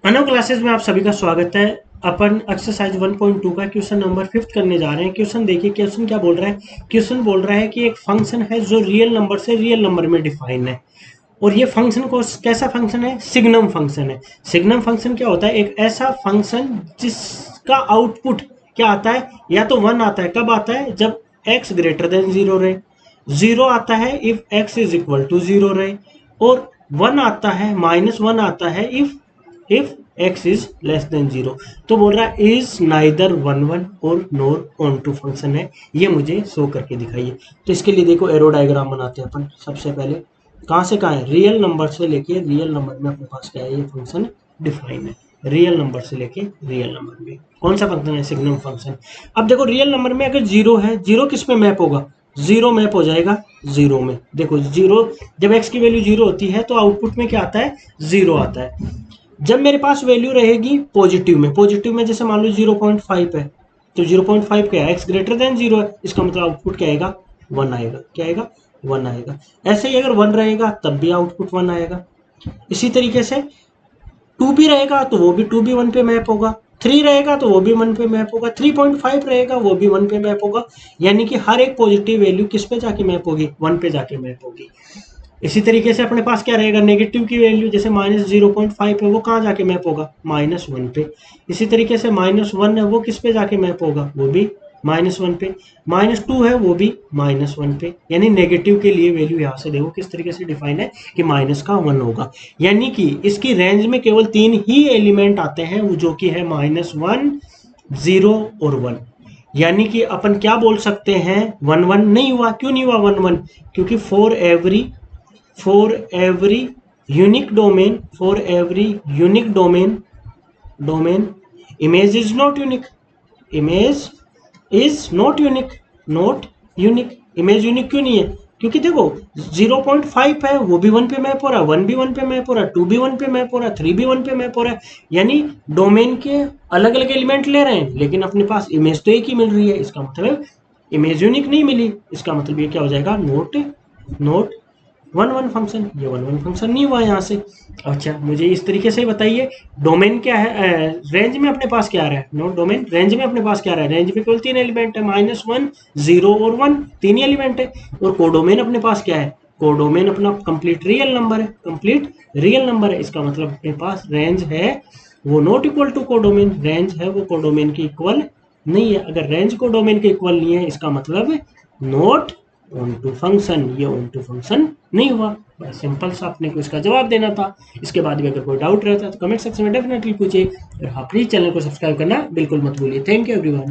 अनो क्लासेस में आप सभी का स्वागत है। अपन एक्सरसाइज 1.2 का क्वेश्चन नंबर 5 करने जा रहे हैं। क्वेश्चन देखिए, क्वेश्चन क्या बोल रहा है। क्वेश्चन बोल रहा है कि एक फंक्शन है जो रियल नंबर से रियल नंबर में डिफाइन है, और ये फंक्शन को कैसा फंक्शन है, सिग्नम फंक्शन है। सिग्नम फंक्शन क्या होता है, एक ऐसा फंक्शन जिसका आउटपुट क्या आता है, या तो 1 आता है। कब आता है, जब x ग्रेटर देन 0 रहे। 0 आता है if x is equal to 0 रहे, और 1 आता है, -1 आता है if x is less than 0। तो बोल रहा है इज नाइदर 1 और नोर ऑन टू फंक्शन है, ये मुझे शो करके दिखाइए। तो इसके लिए देखो एरो डायग्राम बनाते हैं अपन। सबसे पहले कहाँ से कहाँ है, रियल नंबर से लेके रियल नंबर में अपने पास क्या है, ये फंक्शन डिफाइन है। रियल नंबर से लेके रियल नंबर में कौन सा फंक्शन है, सिग्नम फंक्शन। अब देखो रियल नंबर में अगर 0 है, 0 किस में मैप होगा, 0 मैप हो जाएगा 0 में। देखो 0, जब x की वैल्यू 0 होती है तो आउटपुट में क्या आता है, 0 आता है। जब मेरे पास वैल्यू रहेगी पॉजिटिव में जैसे मान लो 0.5 है, तो 0.5 क्या है, x ग्रेटर देन 0 है, इसका मतलब आउटपुट क्या आएगा, 1 आएगा। क्या आएगा, 1 आएगा। ऐसे ही अगर 1 रहेगा तब भी आउटपुट 1 आएगा। इसी तरीके से 2 भी रहेगा तो वो भी 2 भी 1 पे मैप होगा। 3 रहेगा तो वो भी 1 पे मैप होगा। 3.5 रहेगा वो भी 1 पे मैप होगा। यानी कि हर एक पॉजिटिव वैल्यू किस पे जाके मैप होगी, 1 पे जाके मैप होगी। इसी तरीके से अपने पास क्या रहेगा, नेगेटिव की वैल्यू जैसे -0.5 है, वो कहाँ जाके मैप होगा, -1 पे। इसी तरीके से -1 है, वो किस पे जाके मैप होगा, वो भी -1 पे। -2 है, वो भी -1 पे। यानी नेगेटिव के लिए वैल्यू यहाँ से देखो किस तरीके से डिफाइन है कि माइनस का 1 होगा। यानी कि इसकी रेंज में केवल 3 ही एलिमेंट आते हैं, वो जो कि है -1, 0 और 1। यानी कि अपन क्या बोल सकते हैं, 1 1 नहीं हुआ। क्यों नहीं हुआ 1 1, क्योंकि for every unique domain image is not unique, image is not unique। Image unique क्यों नहीं है, क्योंकि देखो 0.5 है, वो भी 1 पे मैप हो रहा है, 1 भी 1 पे मैप हो रहा है, 2 भी 1 पे मैप हो रहा है, 3 भी 1 पे मैप हो रहा है। यानी डोमेन के अलग अलग एलिमेंट ले रहे हैं, लेकिन अपने पास इमेज तो एक ही मिल रही है। इसका मतलब इमेज यूनिक नहीं मिली। इसका मतलब ये क्या हो जाएगा, नोट 1 1 फंक्शन। ये 1 1 फंक्शन नहीं हुआ यहाँ से। अच्छा, मुझे इस तरीके से बताइए, डोमेन क्या है, रेंज में अपने पास क्या आ रहा है, नोट डोमेन। रेंज में अपने पास क्या आ रहा है, रेंज में केवल 3 एलिमेंट है, -1, 0 और 1, 3 ही एलिमेंट है। और कोडोमेन अपने पास क्या है, कोडोमेन अपना कंप्लीट रियल नंबर है, कंप्लीट रियल नंबर है। इसका मतलब अपने पास रेंज है वो not equal to codomain, range है वो कोडोमेन की इक्वल नहीं है। अगर रेंज कोडोमेन के इक्वल नहीं है, इसका मतलब नॉट ऑन टू फंक्शन। ये ऑन टू फंक्शन नहीं हुआ। बड़ा सिंपल सा अपने को इसका जवाब देना था। इसके बाद भी अगर कोई डाउट रहता है तो कमेंट सेक्शन में डेफिनेटली पूछिए, और हाँ प्लीज चैनल को सब्सक्राइब करना बिल्कुल मत भूलिए। Thank you everyone.